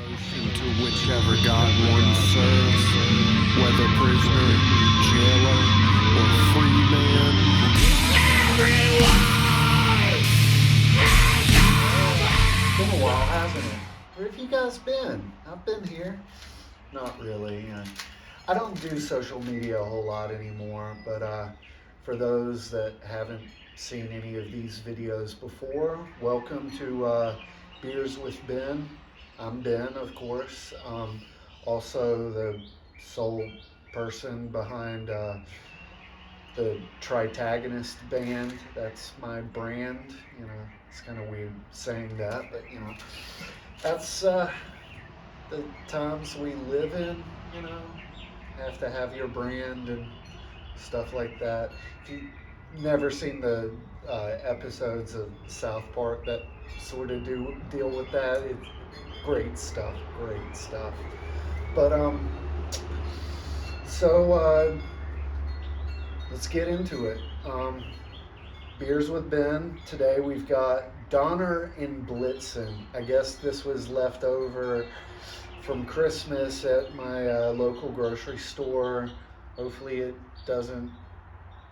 devotion to whichever god one serves, whether prisoner, jailer, or free man. It's been a while, hasn't it? Where have you guys been? I've been here. Not really. I don't do social media a whole lot anymore, but for those that haven't seen any of these videos before, welcome to Beers with Ben. I'm Ben, of course. Also, the sole person behind the Tritagonist band. That's my brand. You know, it's kind of weird saying that, but you know, that's the times we live in. You know, have to have your brand and stuff like that. If you've never seen the episodes of South Park that sort of do deal with that, it's great stuff. Great stuff. But so let's get into it. Beers with Ben. Today we've got Donner and Blitzen. I guess this was left over from Christmas at my local grocery store. Hopefully it doesn't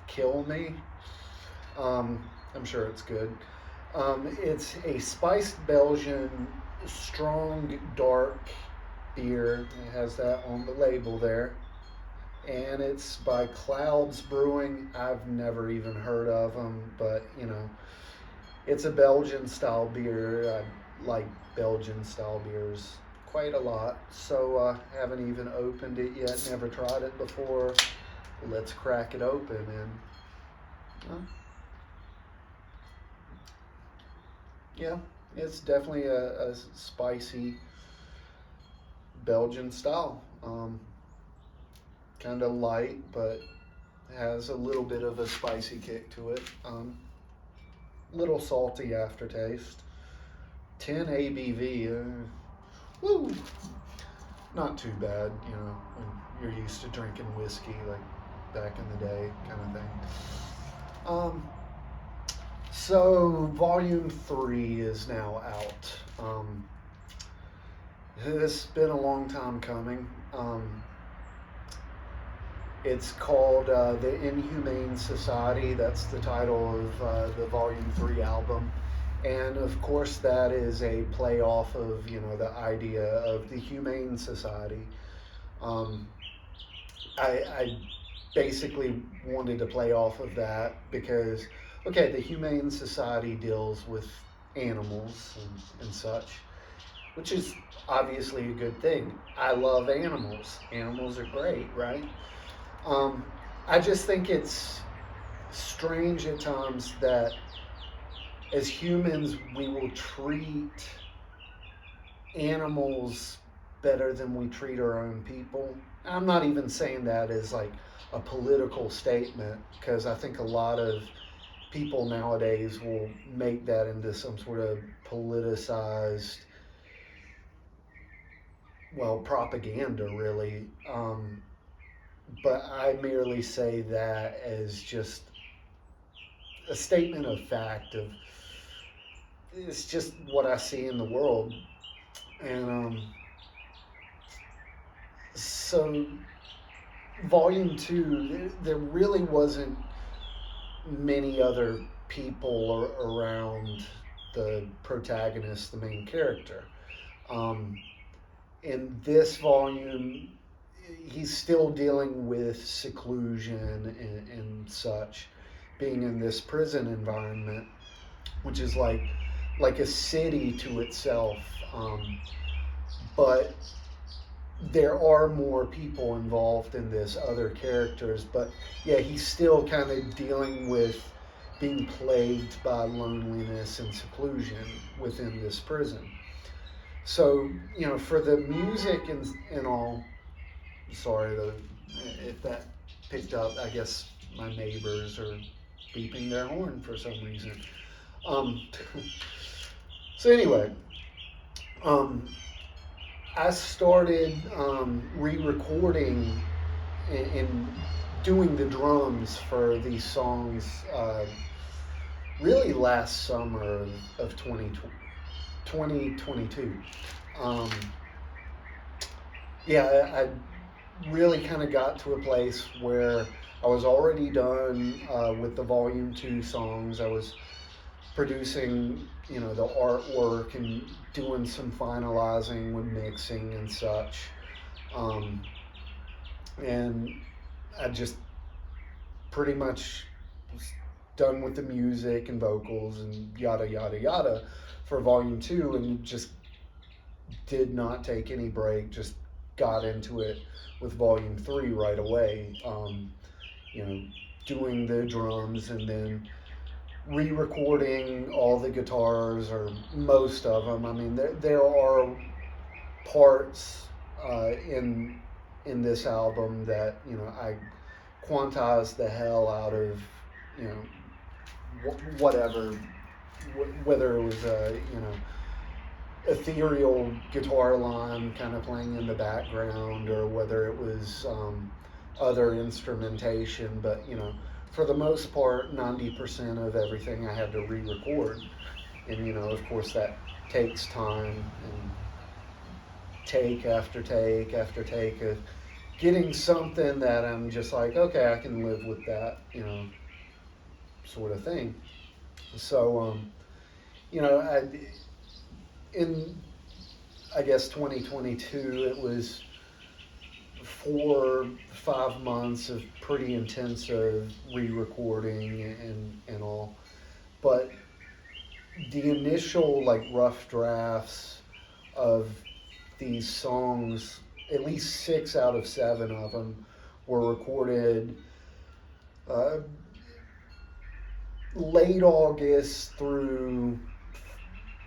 kill me. I'm sure it's good. It's a spiced Belgian strong dark beer. It has that on the label there. And it's by Clouds Brewing. I've never even heard of them, but you know, it's a Belgian style beer. I like Belgian style beers quite a lot, so haven't even opened it yet, never tried it before. Let's crack it open and yeah, it's definitely a spicy Belgian style. Kind of light, but has a little bit of a spicy kick to it. Little salty aftertaste. 10 ABV. Woo! Not too bad, you know, when you're used to drinking whiskey like back in the day, kind of thing. So Volume 3 is now out. It's been a long time coming. It's called The Inhumane Society. That's the title of the Volume 3 album. And of course, that is a play off of, you know, the idea of the Humane Society. I basically wanted to play off of that because, okay, the Humane Society deals with animals and such, which is obviously a good thing. I love animals. Animals are great, right? I just think it's strange at times that as humans we will treat animals better than we treat our own people. I'm not even saying that as like a political statement, because I think a lot of people nowadays will make that into some sort of politicized, well, propaganda really. But I merely say that as just a statement of fact of it's just what I see in the world. And so Volume 2, there really wasn't many other people around the protagonist, the main character. In this volume, he's still dealing with seclusion and such, being in this prison environment, which is like a city to itself. But there are more people involved in this, other characters. But yeah, he's still kind of dealing with being plagued by loneliness and seclusion within this prison. So, you know, for the music and all, sorry if that picked up. I guess my neighbors are beeping their horn for some reason. So anyway, I started re-recording and doing the drums for these songs really last summer of 2022. yeah, I really kind of got to a place where I was already done with the volume two songs. I was producing, the artwork and doing some finalizing with mixing and such. Um, and I just pretty much was done with the music and vocals and yada yada yada for volume two, and just did not take any break. Just got into it with volume three right away. You know, doing the drums and then re-recording all the guitars or most of them. I mean, there are parts in this album that I quantized the hell out of, you know whatever, whether it was a ethereal guitar line kind of playing in the background, or whether it was other instrumentation. But for the most part, 90% of everything I had to re-record, and of course that takes time, and take after take after take of getting something that I'm just like, okay, I can live with that, sort of thing. So, in I guess 2022, it was 4 5 months of pretty intensive re-recording and all. But the initial like rough drafts of these songs, at least 6 out of 7 of them were recorded uh, late August through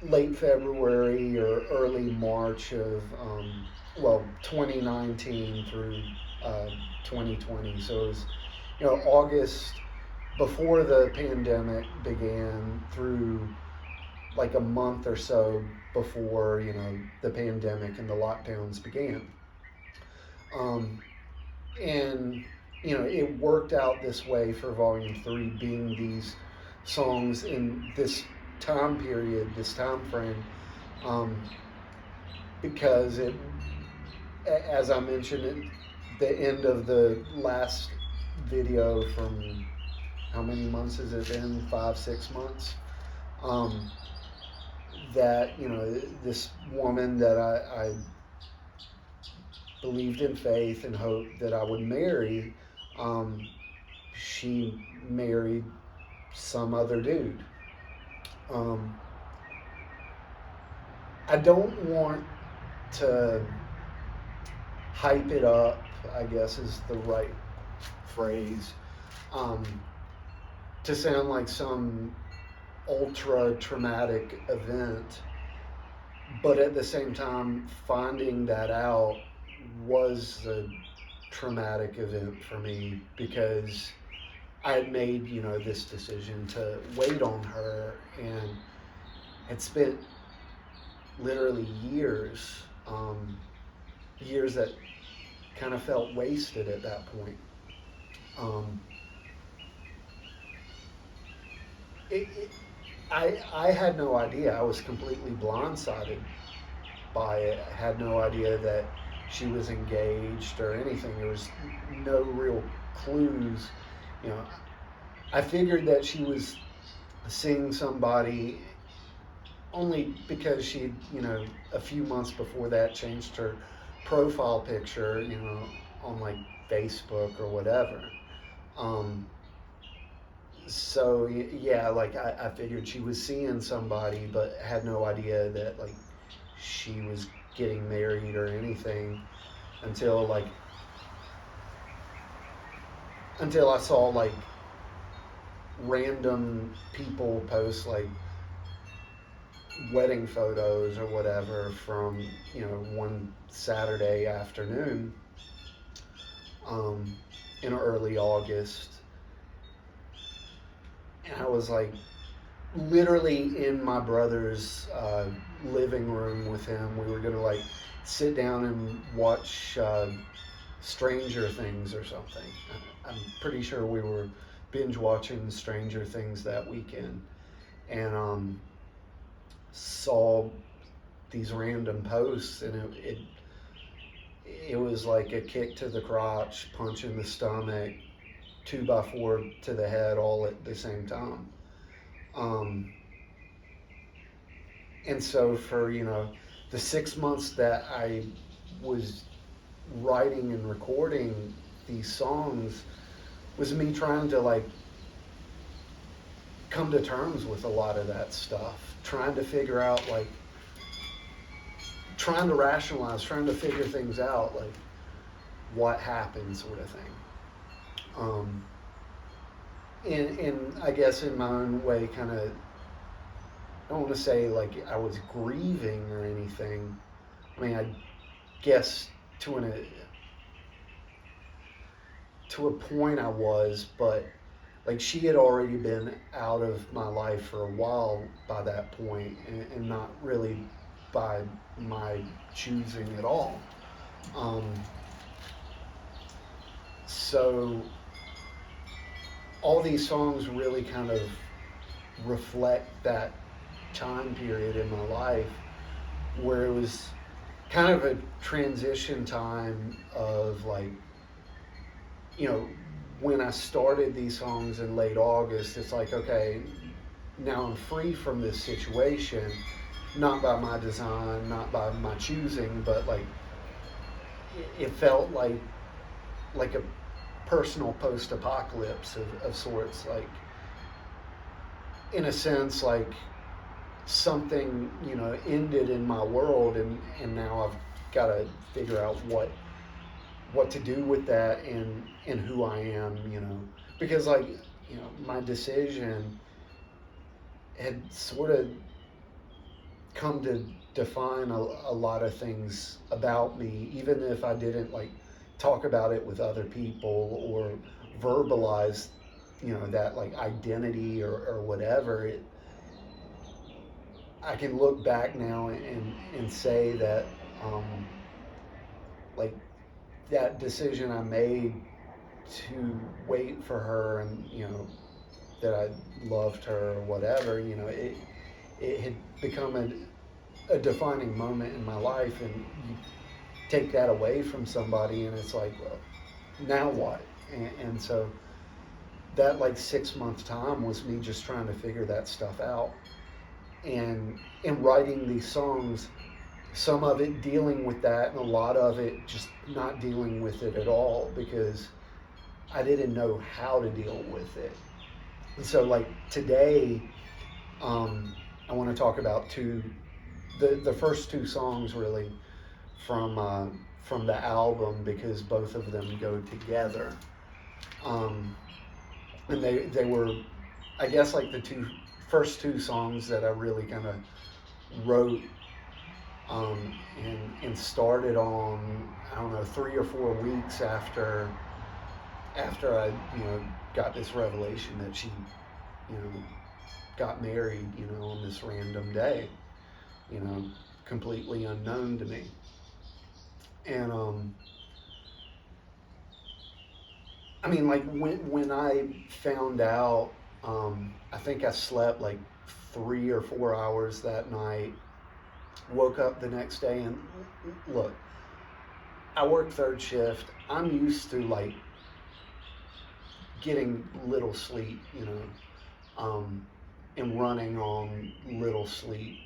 late February or early March of 2019 through 2020. So it was August before the pandemic began through like a month or so before the pandemic and the lockdowns began. Um, and it worked out this way for volume three, being these songs in this time period, this time frame, um, because as I mentioned at the end of the last video, from how many months has it been? 5 6 months. Um, that this woman that I believed in faith and hoped that I would marry, um, she married some other dude. Um, I don't want to hype it up, I guess is the right phrase, um, to sound like some ultra traumatic event. But at the same time, finding that out was a traumatic event for me, because I had made, this decision to wait on her, and had spent literally years, years that kind of felt wasted at that point. Um, it, it, I had no idea. I was completely blindsided by it. I had no idea that she was engaged or anything. There was no real clues. You know, I figured that she was seeing somebody only because she, a few months before that changed her profile picture, on like Facebook or whatever. Um, so yeah, like I figured she was seeing somebody, but had no idea that like she was getting married or anything until like until I saw like random people post like wedding photos or whatever from one Saturday afternoon, um, in early August, and I was like literally in my brother's living room with him. We were gonna like sit down and watch Stranger Things or something. I'm pretty sure we were binge watching Stranger Things that weekend, and saw these random posts, and it it was like a kick to the crotch, punch in the stomach, 2x4 to the head, all at the same time. Um, and so for the 6 months that I was writing and recording these songs was me trying to like come to terms with a lot of that stuff, trying to figure out like trying to rationalize, trying to figure things out, like what happened, sort of thing. Um, and I guess in my own way, kind of, I don't want to say like I was grieving or anything. I mean, I guess to a point I was, but like she had already been out of my life for a while by that point, and not really by my choosing at all. Um, so all these songs really kind of reflect that time period in my life where it was kind of a transition time of like, you know, when I started these songs in late August, it's like, okay, now I'm free from this situation, not by my design, not by my choosing, but like it felt like a personal post-apocalypse of sorts, like in a sense, like something ended in my world, and now I've got to figure out what to do with that, and who I am, because like my decision had sort of come to define a lot of things about me, even if I didn't like talk about it with other people or verbalize that like identity or whatever. I can look back now and say that um, like that decision I made to wait for her, and that I loved her or whatever, it had become a defining moment in my life, and you take that away from somebody and it's like, well, now what? And so that like 6 month time was me just trying to figure that stuff out, and in writing these songs, some of it dealing with that and a lot of it just not dealing with it at all because I didn't know how to deal with it. And so like today, I want to talk about the first two songs really from the album, because both of them go together. Um, and they were, I guess, like the first two songs that I really kind of wrote, and started on, I don't know, 3 or 4 weeks after I got this revelation that she you know got married on this random day, you know completely unknown to me. And I mean, like when I found out, I think I slept like 3 or 4 hours that night. Woke up the next day, and look, I work third shift. I'm used to like getting little sleep, and running on little sleep.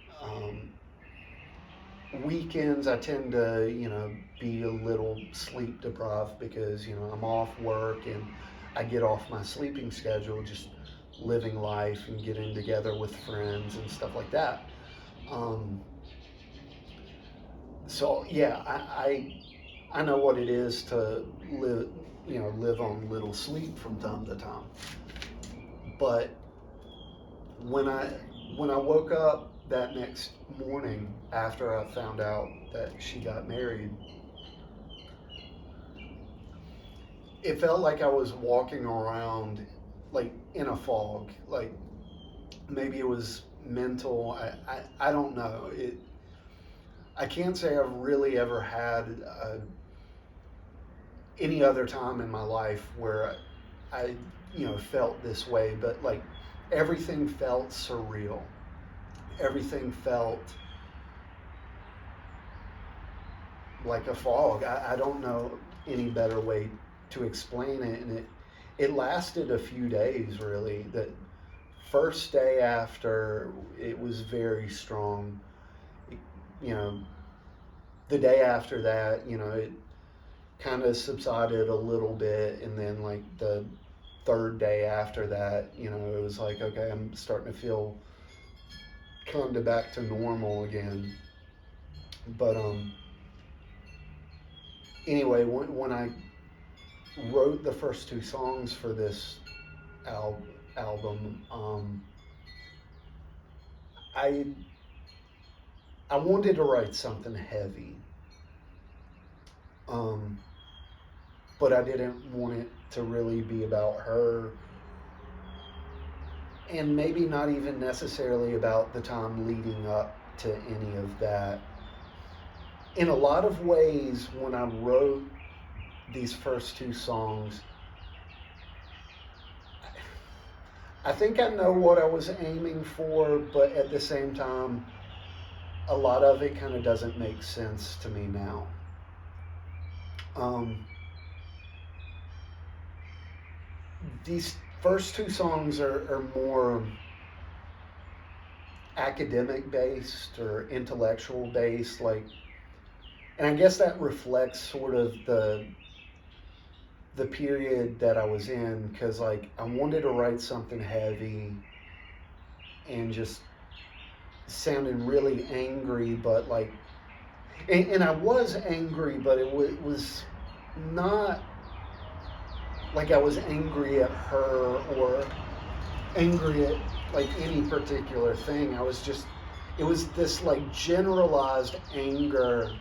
Weekends, I tend to, be a little sleep deprived because, I'm off work and I get off my sleeping schedule, just living life and getting together with friends and stuff like that. Um, so yeah, I know what it is to live on little sleep from time to time. But when I when I woke up that next morning after I found out that she got married, it felt like I was walking around like in a fog. Like maybe it was mental. I don't know. I can't say I've really ever had any other time in my life where I felt this way, but like everything felt surreal. Everything felt like a fog. I don't know any better way to explain it, and it lasted a few days really. The first day after, it was very strong. You know, the day after that, it kind of subsided a little bit, and then like the third day after that, it was like, okay, I'm starting to feel kind of back to normal again. But anyway, when I wrote the first two songs for this album, I I wanted to write something heavy, um, but I didn't want it to really be about her, and maybe not even necessarily about the time leading up to any of that. In a lot of ways, when I wrote these first two songs, I think I know what I was aiming for, but at the same time, a lot of it kind of doesn't make sense to me now. Um, these first two songs are more academic based or intellectual based, and I guess that reflects sort of the period that I was in, because like I wanted to write something heavy and just sounding really angry, but like, and I was angry, but it was not like I was angry at her or angry at like any particular thing. It was this like generalized anger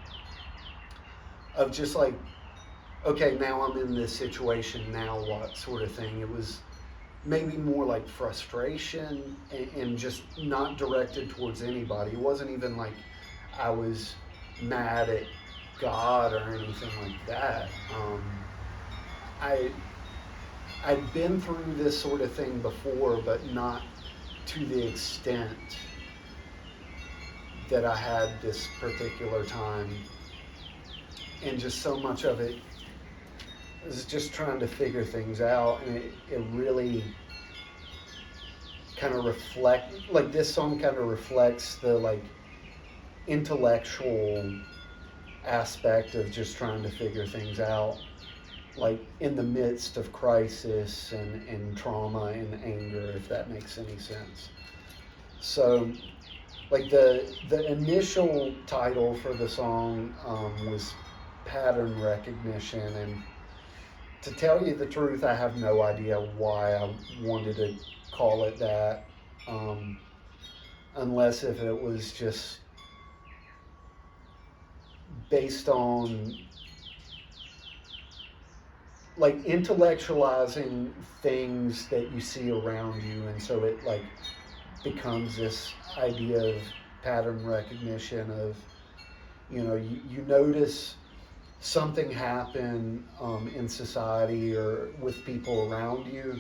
of just like, okay, now I'm in this situation, now what, sort of thing. It was maybe more like frustration, and just not directed towards anybody. It wasn't even like I was mad at God or anything like that. I I'd been through this sort of thing before, but not to the extent that I had this particular time. And just so much of it is just trying to figure things out, and it really kind of like this song kind of reflects the like intellectual aspect of just trying to figure things out, like in the midst of crisis and trauma and anger, if that makes any sense. So like the initial title for the song was pattern recognition, and to tell you the truth, I have no idea why I wanted to call it that, unless if it was just based on like intellectualizing things that you see around you, and so it like becomes this idea of pattern recognition of, you notice something happen in society or with people around you,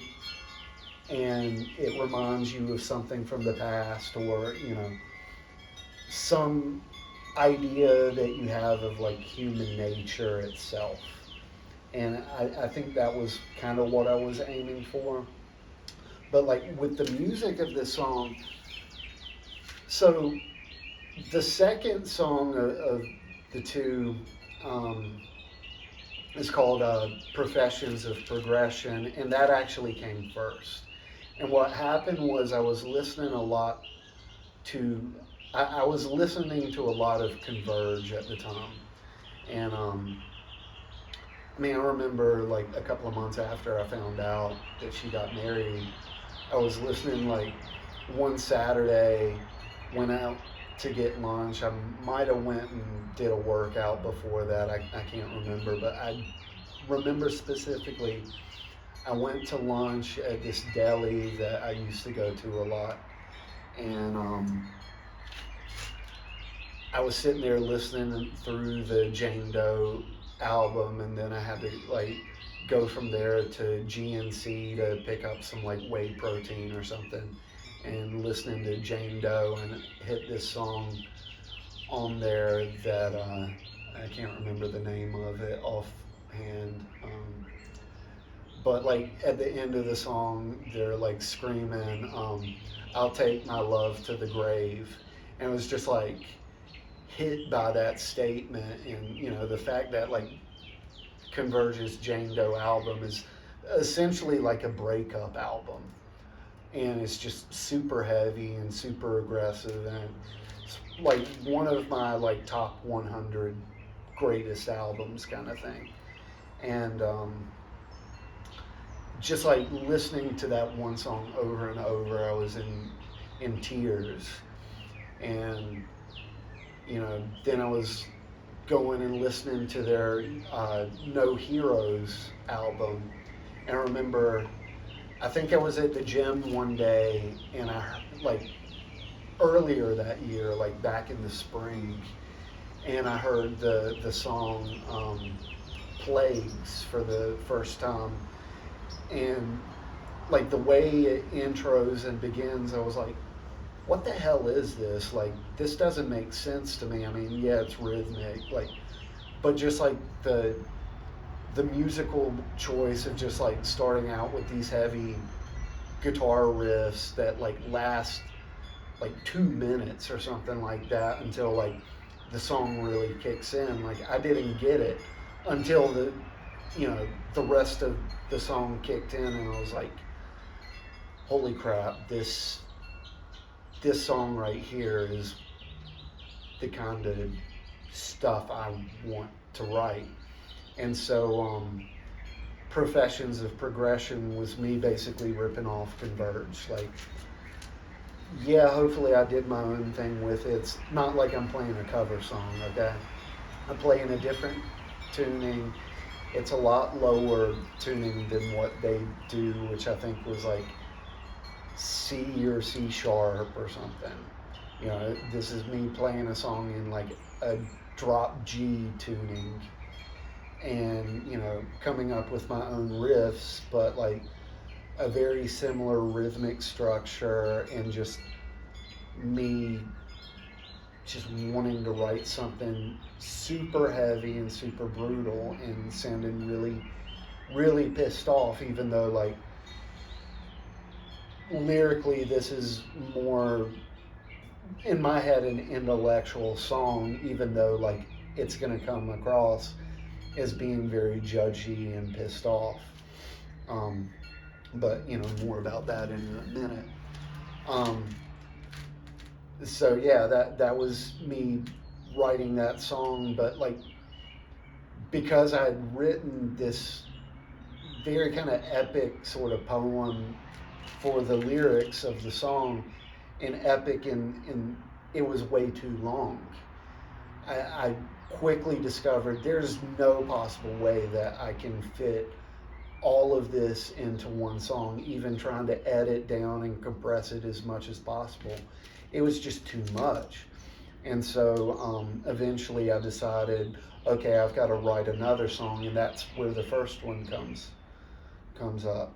and it reminds you of something from the past, or some idea that you have of like human nature itself. And I think that was kind of what I was aiming for. But like with the music of this song, so the second song of the two is called Professions of Progression, and that actually came first. And what happened was I was listening a lot to, I was listening to a lot of Converge at the time. And I mean, I remember like a couple of months after I found out that she got married, I was listening like one Saturday, went out to get lunch. I might have went and did a workout before that. I can't remember, but I remember specifically I went to lunch at this deli that I used to go to a lot, and I was sitting there listening through the Jane Doe album, and then I had to like go from there to GNC to pick up some like whey protein or something, and listening to Jane Doe, and hit this song on there that I can't remember the name of it offhand. But like at the end of the song, they're like screaming, "I'll take my love to the grave," and it was just like hit by that statement, and the fact that like Converge's Jane Doe album is essentially like a breakup album, and it's just super heavy and super aggressive, and it's like one of my like top 100 greatest albums kind of thing. And just like listening to that one song over and over, I was in tears. And then I was going and listening to their No Heroes album, and I remember, I think I was at the gym one day, and I like earlier that year, like back in the spring, and I heard the song Plagues for the first time, and like the way it intros and begins, I was like, what the hell is this? Like, this doesn't make sense to me. I mean, yeah, it's rhythmic, like, but just like the musical choice of just like starting out with these heavy guitar riffs that like last like 2 minutes or something like that until like the song really kicks in. Like, I didn't get it until the rest of the song kicked in, and I was like, holy crap, this song right here is the kind of stuff I want to write. And so Professions of Progression was me basically ripping off Converge. Like, yeah, hopefully I did my own thing with it. It's not like I'm playing a cover song, okay? I'm playing a different tuning. It's a lot lower tuning than what they do, which I think was like C or C sharp or something. This is me playing a song in like a drop G tuning, and coming up with my own riffs, but like a very similar rhythmic structure, and just me just wanting to write something super heavy and super brutal and sounding really, really pissed off, even though like lyrically this is more in my head an intellectual song, even though like it's going to come across as being very judgy and pissed off. But more about that in a minute. So yeah, that was me writing that song, but like because I had written this very kind of epic sort of poem for the lyrics of the song, and epic in it was way too long. I quickly discovered there's no possible way that I can fit all of this into one song, even trying to edit down and compress it as much as possible. It was just too much. And so eventually I decided, okay, I've got to write another song, and that's where the first one comes up.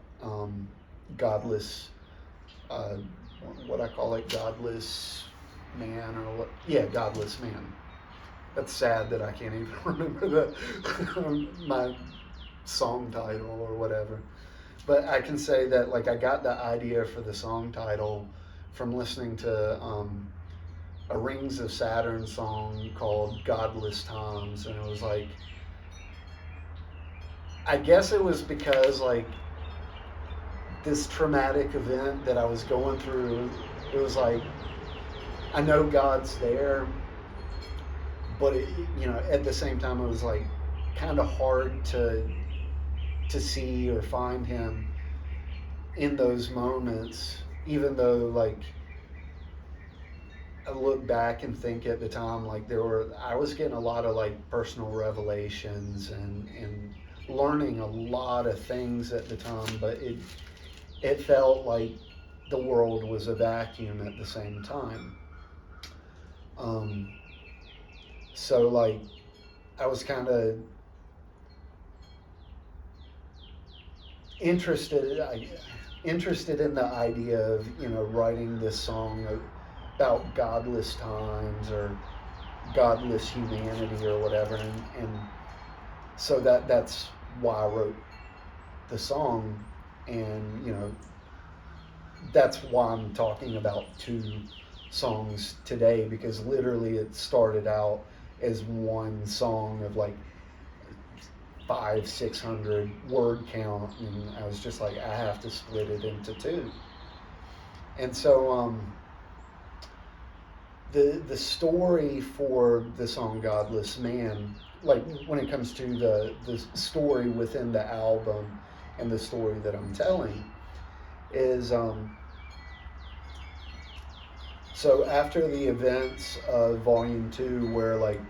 Godless, what I call it, Godless Man, or what? Yeah, Godless Man. That's sad that I can't even remember my song title or whatever. But I can say that like I got the idea for the song title from listening to a Rings of Saturn song called Godless Times, and it was like, I guess it was because like this traumatic event that I was going through, it was like, I know God's there, but at the same time, it was like kind of hard to see or find him in those moments, even though like I look back and think at the time, like I was getting a lot of like personal revelations and learning a lot of things at the time, but it felt like the world was a vacuum at the same time. So like I was kind of interested in the idea of writing this song about godless times, or godless humanity or whatever, and so that's why I wrote the song, and that's why I'm talking about two songs today, because literally it started out as one song of like 500-600 word count, and I was just like, I have to split it into two. And so the story for the song Godless Man, like when it comes to the story within the album and the story that I'm telling, is so after the events of Volume 2, where like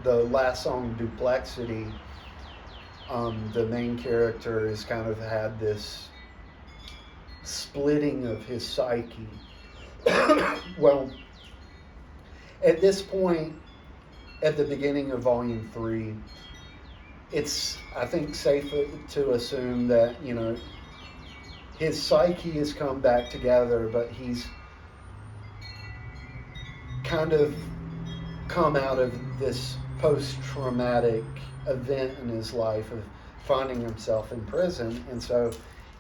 the last song, Duplexity, the main character has kind of had this splitting of his psyche. Well, at this point, at the beginning of Volume 3, it's, I think, safe to assume that, his psyche has come back together, but he's kind of come out of this post-traumatic event in his life of finding himself in prison, and so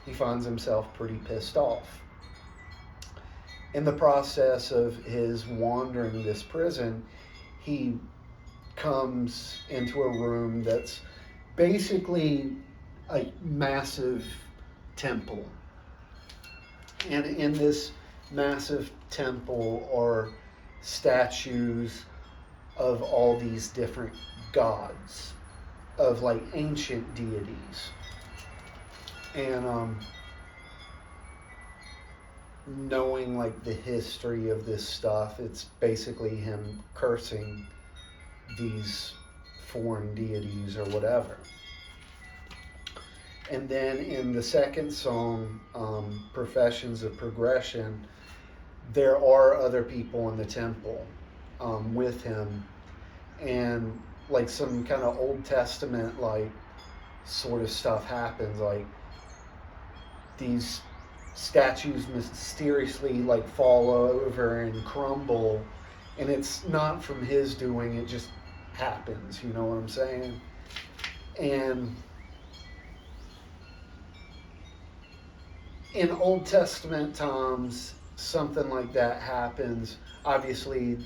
he finds himself pretty pissed off. In the process of his wandering this prison, he comes into a room that's basically a massive temple. And in this massive temple are statues of all these different gods, of like ancient deities. And knowing like the history of this stuff, it's basically him cursing these foreign deities or whatever. And then in the second song, Professions of Progression, there are other people in the temple with him, and like some kind of Old Testament like sort of stuff happens, like these statues mysteriously like fall over and crumble, and it's not from his doing, it just happens, you know what I'm saying? And in Old Testament times, something like that happens. Obviously,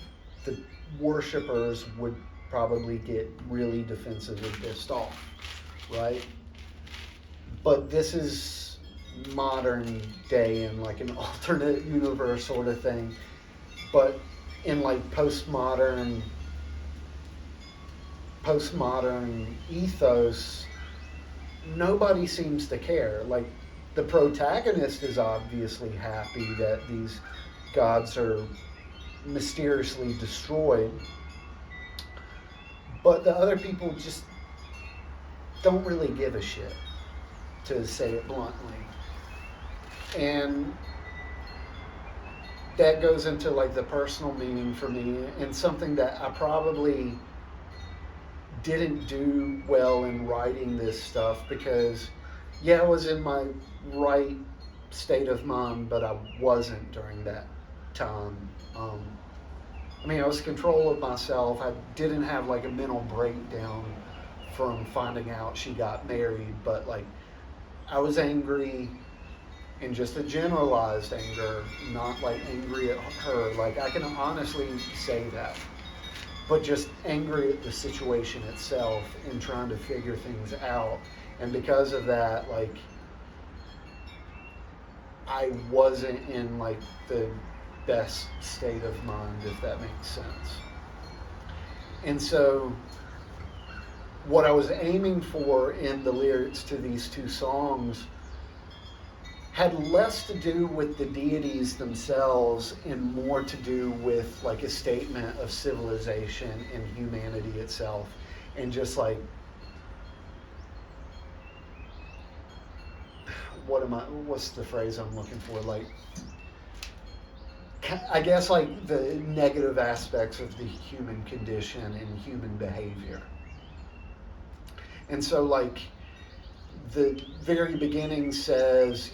the worshipers would probably get really defensive and pissed off, right? But this is modern day in like an alternate universe sort of thing. But in like postmodern ethos, nobody seems to care. Like, the protagonist is obviously happy that these gods are mysteriously destroyed, but the other people just don't really give a shit, to say it bluntly. And that goes into like the personal meaning for me, and something that I probably didn't do well in writing this stuff, because I was in my right state of mind, but I wasn't during that time. I was in control of myself. I didn't have like a mental breakdown from finding out she got married, but like I was angry, in just a generalized anger, not like angry at her. Like, I can honestly say that, but just angry at the situation itself and trying to figure things out. And because of that, like, I wasn't in like the best state of mind, if that makes sense. And so what I was aiming for in the lyrics to these two songs had less to do with the deities themselves and more to do with like a statement of civilization and humanity itself, and just like, what's the phrase I'm looking for? Like, I guess like the negative aspects of the human condition and human behavior. And so like the very beginning says,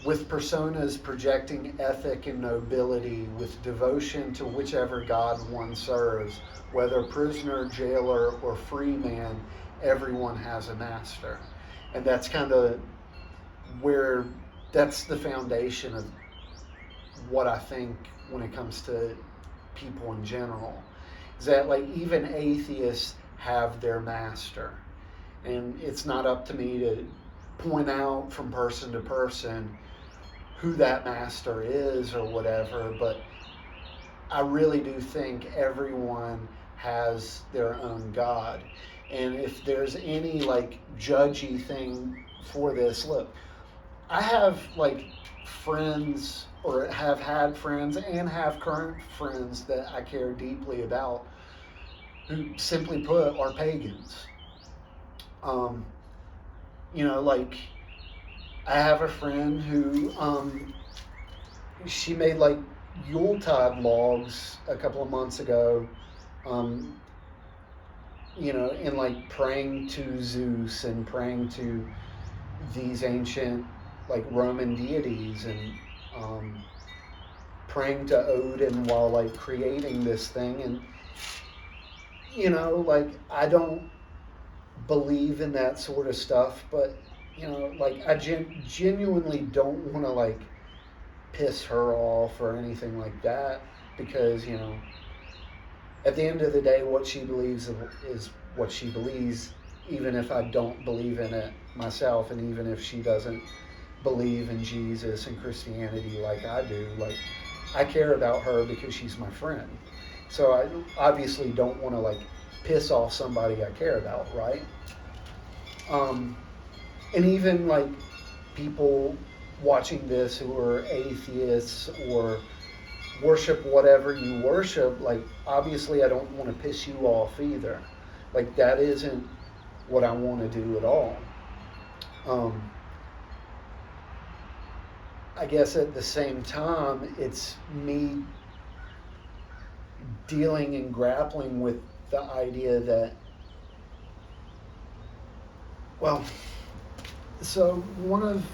with personas projecting ethic and nobility, with devotion to whichever god one serves, whether prisoner, jailer, or free man, everyone has a master. And that's kind of where that's the foundation of what I think when it comes to people in general. Is that like even atheists have their master. And it's not up to me to point out from person to person who that master is or whatever, but I really do think everyone has their own God. And if there's any like judgy thing for this, look, I have like friends or have had friends and have current friends that I care deeply about who simply put are pagans. Um, like I have a friend who she made like Yuletide logs a couple of months ago, um, and like praying to Zeus and praying to these ancient like Roman deities and praying to Odin while like creating this thing. And like I don't believe in that sort of stuff, but like I genuinely don't want to like piss her off or anything like that, because at the end of the day what she believes is what she believes, even if I don't believe in it myself, and even if she doesn't believe in Jesus and Christianity like I do. Like I care about her because she's my friend, so I obviously don't want to like piss off somebody I care about, right? And even like people watching this who are atheists or worship whatever you worship, like obviously I don't want to piss you off either. Like that isn't what I want to do at all. I guess at the same time, it's me dealing and grappling with the idea that, well, so one of,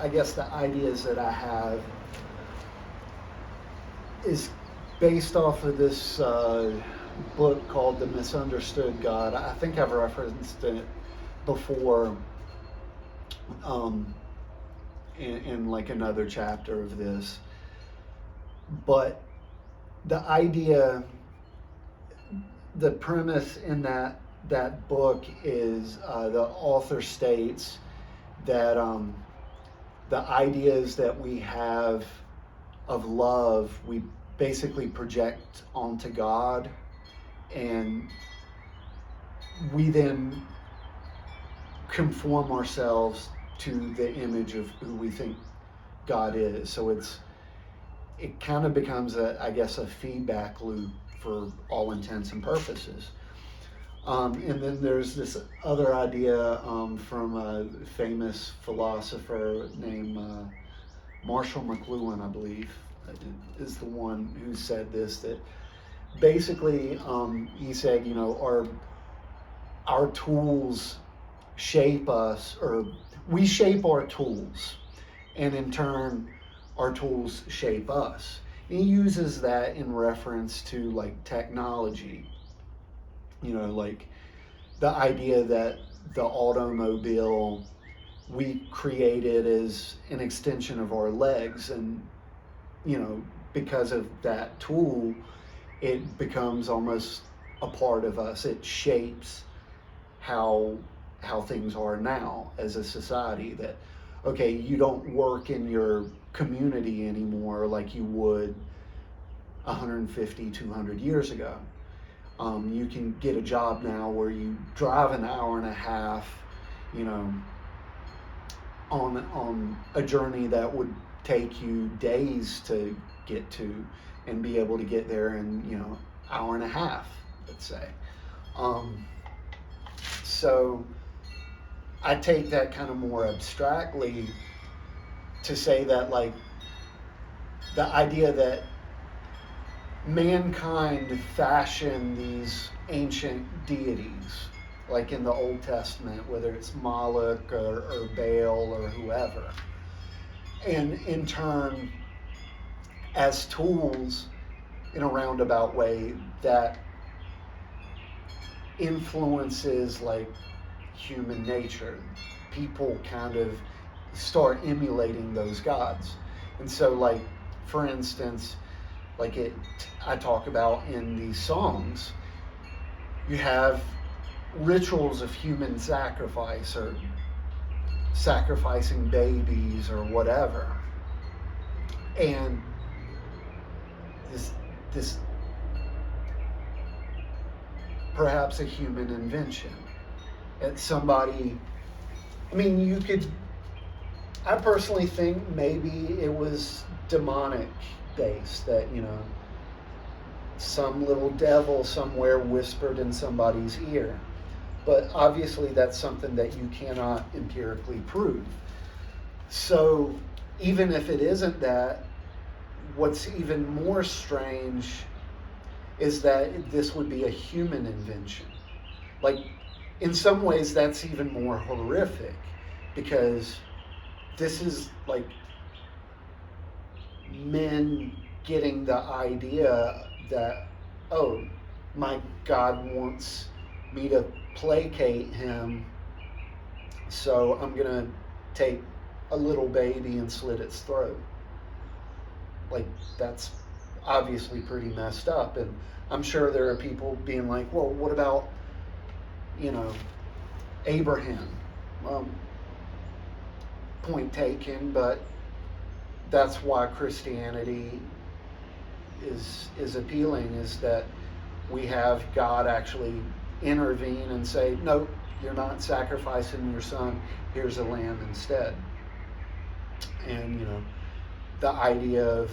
I guess, the ideas that I have is based off of this book called The Misunderstood God. I think I've referenced it before in like another chapter of this. But the idea, the premise in that book is the author states that the ideas that we have of love, we basically project onto God, and we then conform ourselves to the image of who we think God is. So it kind of becomes I guess a feedback loop for all intents and purposes. And then there's this other idea from a famous philosopher named Marshall McLuhan, I believe, is the one who said this, that basically he said, our tools shape us, or we shape our tools, and in turn our tools shape us. And he uses that in reference to like technology, like the idea that the automobile we created as an extension of our legs, and because of that tool it becomes almost a part of us. It shapes how things are now as a society. That okay, you don't work in your community anymore like you would 150, 200 years ago. You can get a job now where you drive an hour and a half, on a journey that would take you days to get to, and be able to get there in hour and a half, let's say. So I take that kind of more abstractly to say that like the idea that mankind fashioned these ancient deities, like in the Old Testament, whether it's Moloch or Baal or whoever, and in turn, as tools in a roundabout way that influences like human nature. People kind of start emulating those gods. And so, like, for instance, like I talk about in these songs, you have rituals of human sacrifice or sacrificing babies or whatever. And this perhaps a human invention. It's somebody, I mean, I personally think maybe it was demonic based, that, some little devil somewhere whispered in somebody's ear. But obviously, that's something that you cannot empirically prove. So, even if it isn't that, what's even more strange is that this would be a human invention. Like, in some ways, that's even more horrific, because this is like men getting the idea that, oh, my God wants me to placate him, so I'm going to take a little baby and slit its throat. Like, that's obviously pretty messed up. And I'm sure there are people being like, well, what about, Abraham? Point taken, but that's why Christianity is appealing, is that we have God actually intervene and say, no, you're not sacrificing your son, here's a lamb instead. And the idea of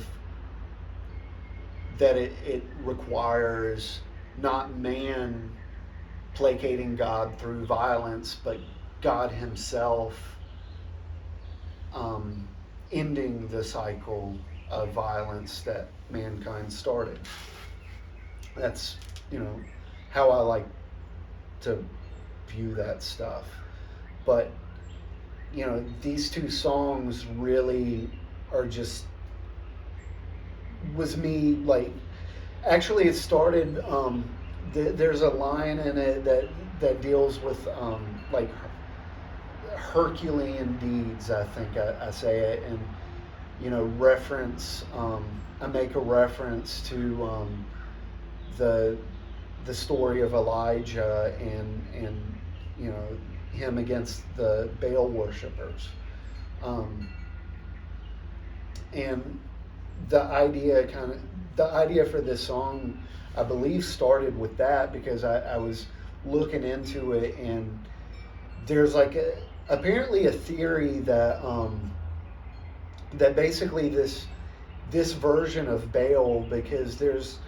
that it requires not man placating God through violence, but God himself ending the cycle of violence that mankind started. That's, how I like to view that stuff. But, these two songs really are just, was me, like, actually it started, there's a line in it that deals with, like, Herculean deeds, I think I say it, and reference. I make a reference to the story of Elijah and him against the Baal worshippers, and the idea for this song, I believe, started with that, because I was looking into it, and there's like apparently a theory that that basically this version of Baal, because there's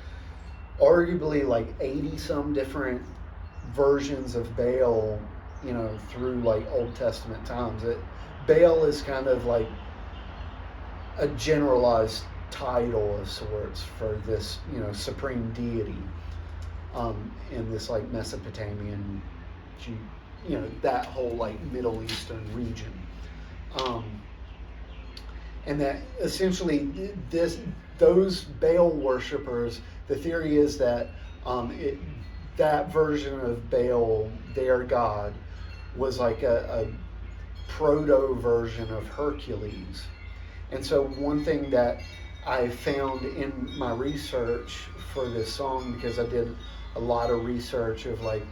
arguably like 80 some different versions of Baal, through like Old Testament times. Baal is kind of like a generalized title of sorts for this, supreme deity in this like Mesopotamian, that whole like Middle Eastern region, and that essentially those Baal worshippers, the theory is that that version of Baal, their god, was like a proto version of Hercules. And so one thing that I found in my research for this song, because I did a lot of research of like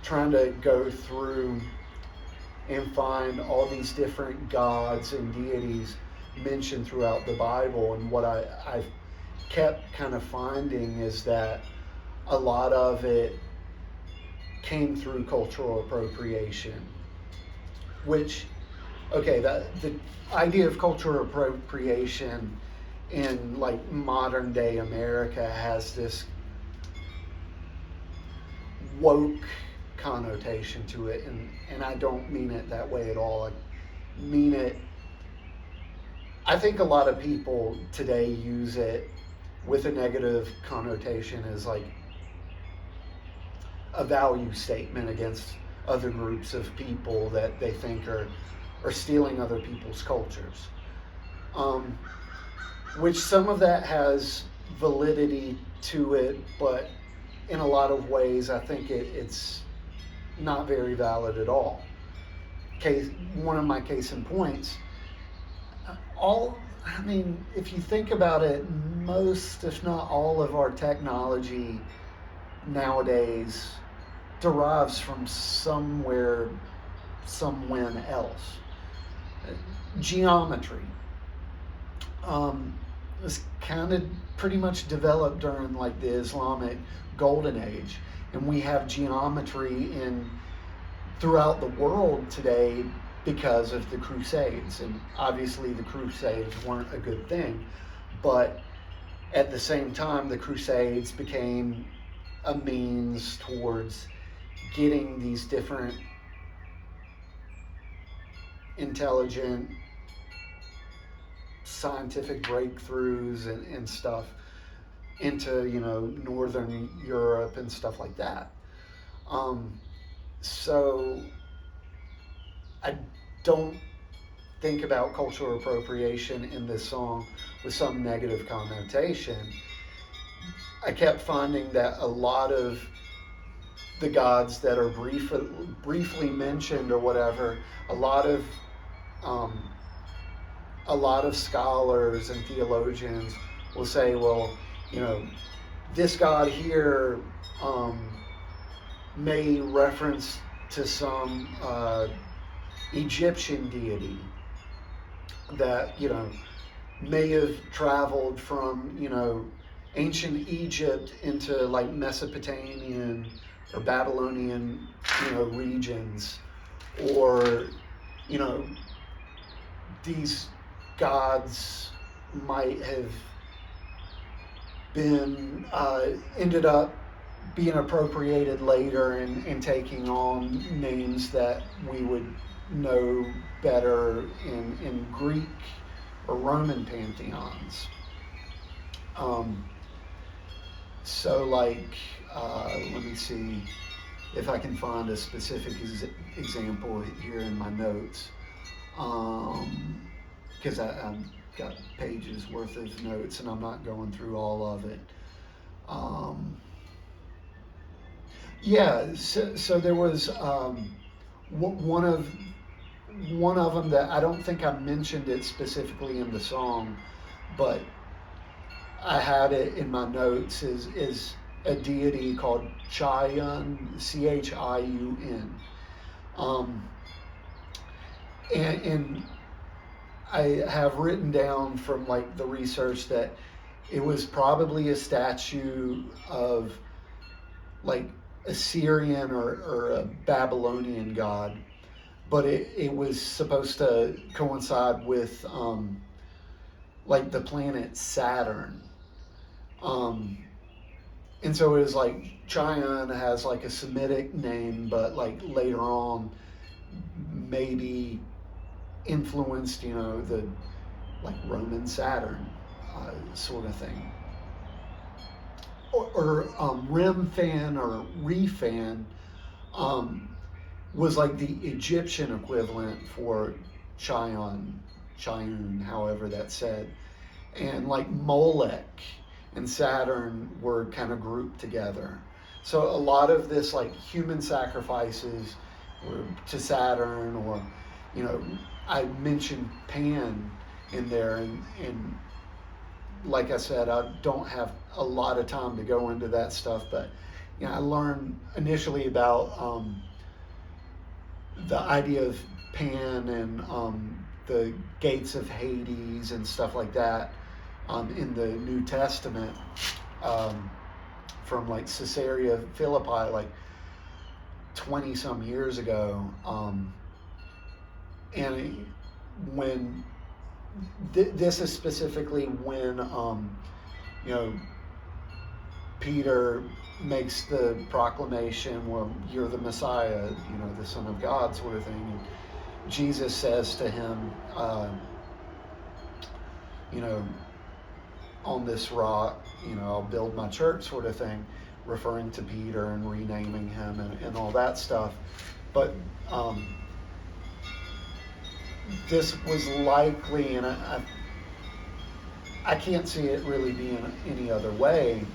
trying to go through and find all these different gods and deities mentioned throughout the Bible, and what I've kept kind of finding is that a lot of it came through cultural appropriation, which, okay, the idea of cultural appropriation in like modern day America has this woke connotation to it, and I don't mean it that way at all. I mean it, I think a lot of people today use it with a negative connotation as like a value statement against other groups of people that they think are stealing other people's cultures. um, which some of that has validity to it, but in a lot of ways, I think it's not very valid at all. One of my case in points, I mean, if you think about it, most, if not all, of our technology nowadays derives from somewhere, somewhen else. Geometry was kind of pretty much developed during like the Islamic Golden Age, and we have geometry in throughout the world today because of the Crusades. And obviously, the Crusades weren't a good thing, but at the same time, the Crusades became a means towards getting these different intelligent scientific breakthroughs and stuff into northern Europe and stuff like that. So I don't think about cultural appropriation in this song with some negative connotation. I kept finding that a lot of the gods that are briefly mentioned or whatever, a lot of um, a lot of scholars and theologians will say, well, this god here may reference to some Egyptian deity that may have traveled from ancient Egypt into like Mesopotamian or Babylonian regions, or these gods might have been ended up being appropriated later and taking on names that we would know better in Greek or Roman pantheons. So like, let me see if I can find a specific example here in my notes. Because I've got pages worth of notes and I'm not going through all of it. So there was one of them that I don't think I mentioned it specifically in the song, but I had it in my notes, is a deity called Chiun, Chiun. And I have written down from like the research that it was probably a statue of like Assyrian or a Babylonian god, but it was supposed to coincide with like the planet Saturn. And so it was like Chion has like a Semitic name, but like later on maybe influenced, the like Roman Saturn sort of thing. Or Remphan or Refan was like the Egyptian equivalent for Chion, however that's said. And like Molech and Saturn were kind of grouped together. So a lot of this like human sacrifices were to Saturn, or I mentioned Pan in there, and like I said, I don't have a lot of time to go into that stuff, but I learned initially about the idea of Pan and the gates of Hades and stuff like that in the New Testament, from like Caesarea Philippi, like 20 some years ago. And when this is specifically when Peter makes the proclamation, well, you're the Messiah, the Son of God, sort of thing. And Jesus says to him, on this rock, I'll build my church, sort of thing, referring to Peter and renaming him and all that stuff. But this was likely, and I can't see it really being any other way.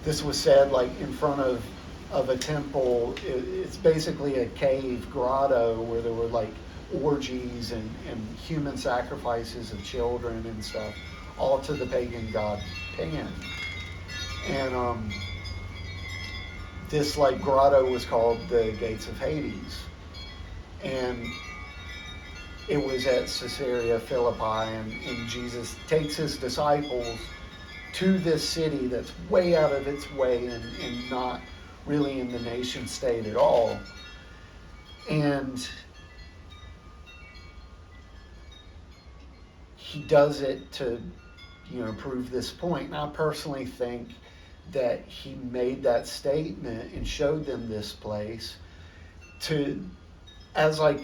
This was said like in front of a temple. It's basically a cave grotto where there were like orgies and human sacrifices of children and stuff, all to the pagan god Pan. And this like grotto was called the Gates of Hades, and it was at Caesarea Philippi, and Jesus takes his disciples to this city that's way out of its way and not really in the nation state at all. And he does it to, prove this point. And I personally think that he made that statement and showed them this place to as like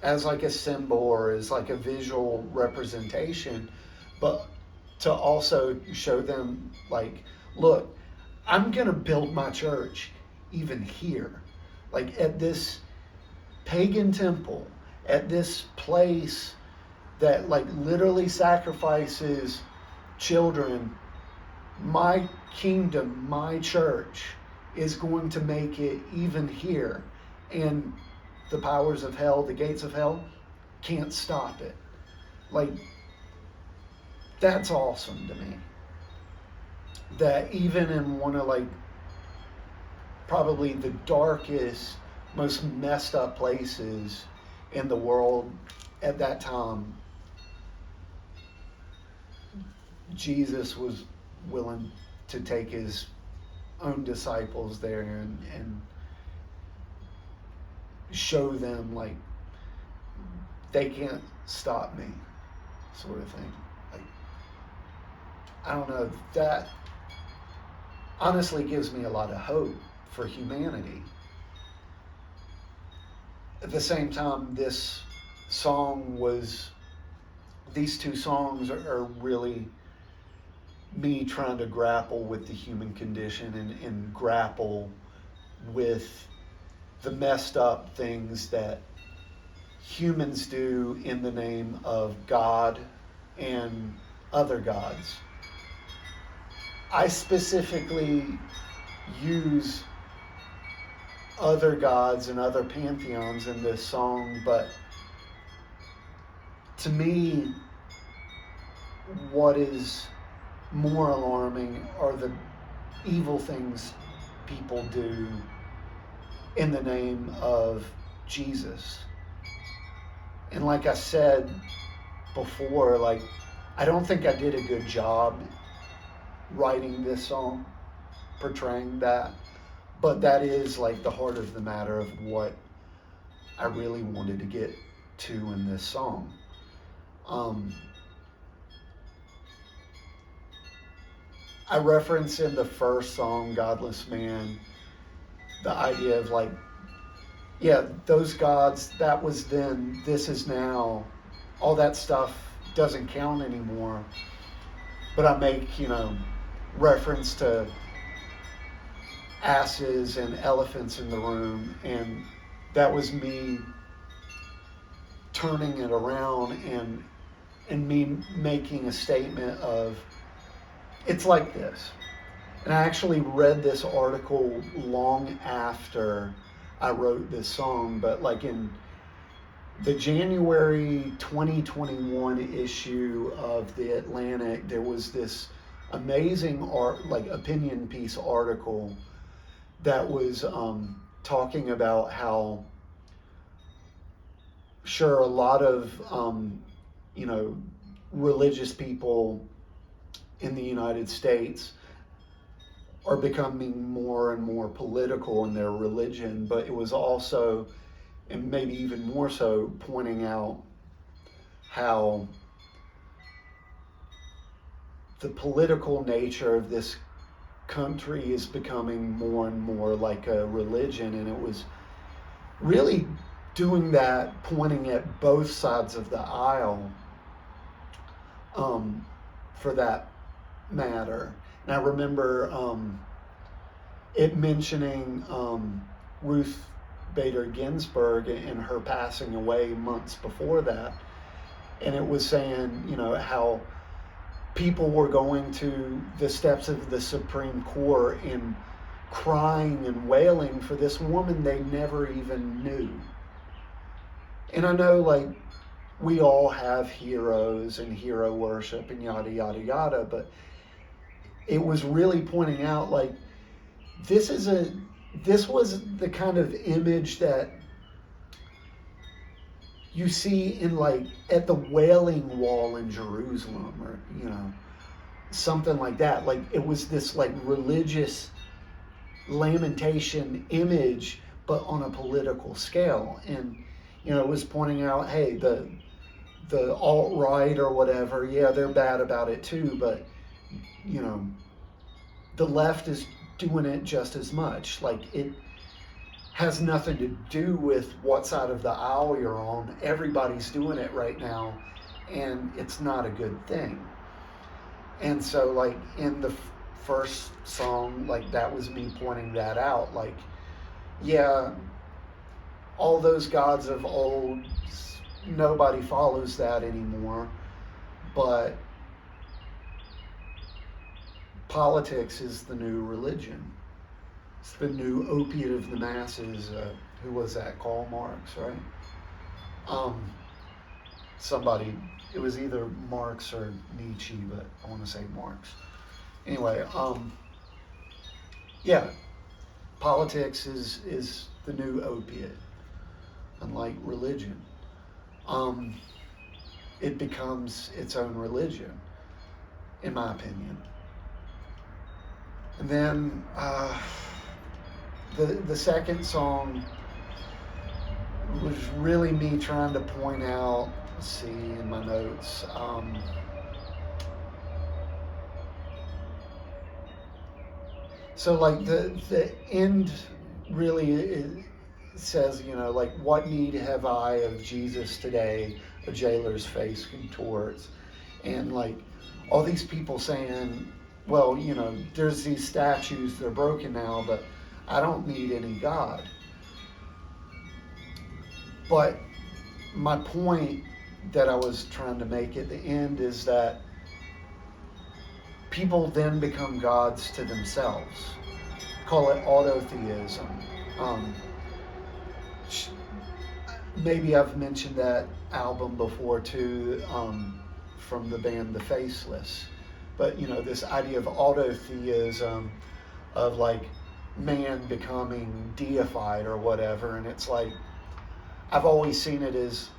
a symbol or as like a visual representation, but to also show them like, look, I'm gonna build my church even here, like at this pagan temple, at this place that like literally sacrifices children. My kingdom, my church is going to make it even here, and the powers of hell, the gates of hell, can't stop it. Like, that's awesome to me. That even in one of like probably the darkest, most messed up places in the world at that time, Jesus was willing to take his own disciples there and show them like they can't stop me, sort of thing. Like, I don't know, that honestly gives me a lot of hope for humanity. At the same time, these two songs are really me trying to grapple with the human condition and grapple with the messed up things that humans do in the name of God and other gods. I specifically use other gods and other pantheons in this song, but to me, what is more alarming are the evil things people do in the name of Jesus. And like I said before, like, I don't think I did a good job writing this song, portraying that, but that is like the heart of the matter of what I really wanted to get to in this song. I reference in the first song, Godless Man, the idea of like, yeah, those gods, that was then, this is now, all that stuff doesn't count anymore. But I make, reference to asses and elephants in the room, and that was me turning it around and me making a statement of, it's like this. And I actually read this article long after I wrote this song, but like in the January 2021 issue of the Atlantic, there was this amazing opinion piece article that was talking about how, sure, a lot of religious people in the United States are becoming more and more political in their religion, but it was also, and maybe even more so, pointing out how the political nature of this country is becoming more and more like a religion. And it was really doing that, pointing at both sides of the aisle, for that matter. And I remember it mentioning Ruth Bader Ginsburg and her passing away months before that. And it was saying, how people were going to the steps of the Supreme Court and crying and wailing for this woman they never even knew. And I know, like, we all have heroes and hero worship and yada, yada, yada, but it was really pointing out, like, this is a this was the kind of image that you see in, like, at the Wailing Wall in Jerusalem, or something like that. Like, it was this, like, religious lamentation image, but on a political scale. And it was pointing out, hey, the alt-right or whatever, yeah, they're bad about it too, but the left is doing it just as much. Like, it has nothing to do with what side of the aisle you're on. Everybody's doing it right now, and it's not a good thing. And so, like, in the first song, like, that was me pointing that out. Like, yeah, all those gods of old, nobody follows that anymore, but politics is the new religion. It's the new opiate of the masses. Who was that? Karl Marx, right? Somebody, it was either Marx or Nietzsche, but I want to say Marx. Anyway, yeah, politics is the new opiate, unlike religion. It becomes its own religion, in my opinion. And then the second song was really me trying to point out, let's see in my notes, so, like, the end really says, like, what need have I of Jesus today, a jailer's face contorts. And, like, all these people saying, well, there's these statues, they're broken now, but I don't need any God. But my point that I was trying to make at the end is that people then become gods to themselves. Call it autotheism. Maybe I've mentioned that album before too, from the band The Faceless. But this idea of autotheism, of, like, man becoming deified or whatever, and it's like, I've always seen it as,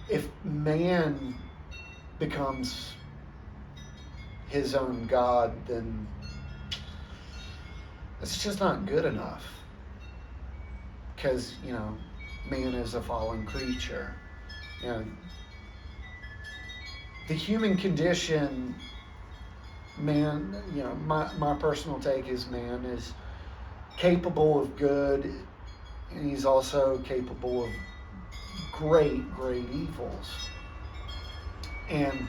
if man becomes his own God, then it's just not good enough. Because, man is a fallen creature. The human condition, man, my personal take is man is capable of good, and he's also capable of great, great evils. And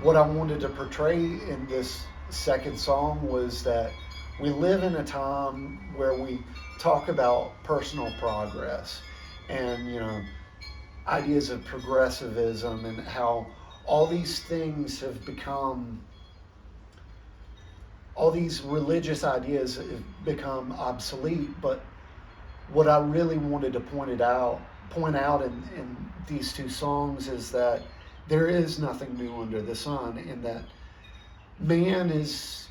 what I wanted to portray in this second song was that we live in a time where we talk about personal progress and, ideas of progressivism, and how all these things have become, all these religious ideas have become obsolete. But what I really wanted to point out in these two songs is that there is nothing new under the sun, and that man is,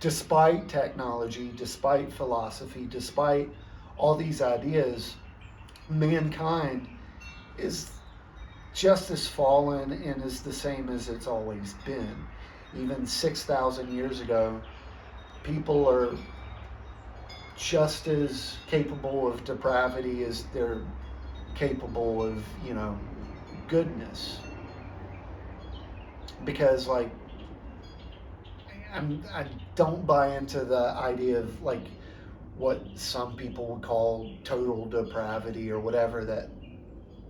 despite technology, despite philosophy, despite all these ideas, mankind is just as fallen and is the same as it's always been. Even 6,000 years ago, people are just as capable of depravity as they're capable of, goodness. Because, like, I don't buy into the idea of, like, what some people would call total depravity or whatever, that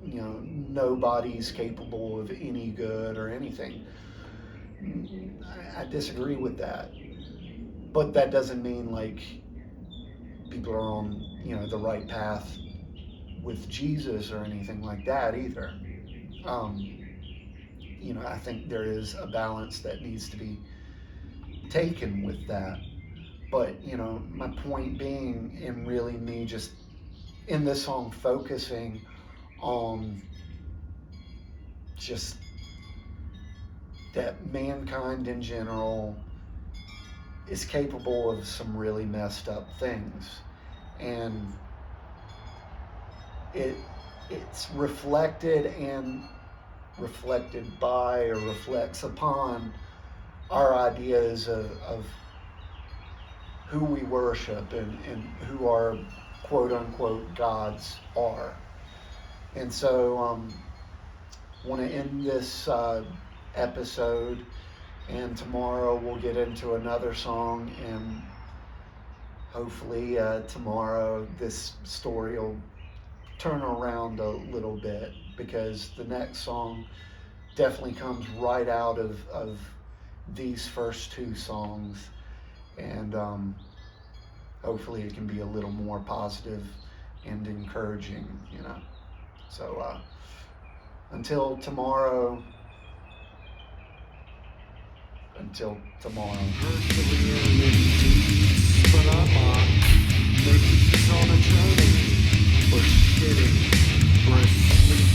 nobody's capable of any good or anything. I disagree with that, but that doesn't mean, like, people are on the right path with Jesus or anything like that either. I think there is a balance that needs to be taken with that. But, my point being, and really me just in this song focusing on just that mankind in general is capable of some really messed up things. And it's reflected and reflected by or reflects upon our ideas of who we worship and who our quote unquote gods are. And so want to end this episode, and tomorrow we'll get into another song, and hopefully tomorrow this story will turn around a little bit, because the next song definitely comes right out of these first two songs, and hopefully it can be a little more positive and encouraging, So until tomorrow, Persevering in deeds, but I'm on. Maybe he's on a journey, or shitting, or asleep.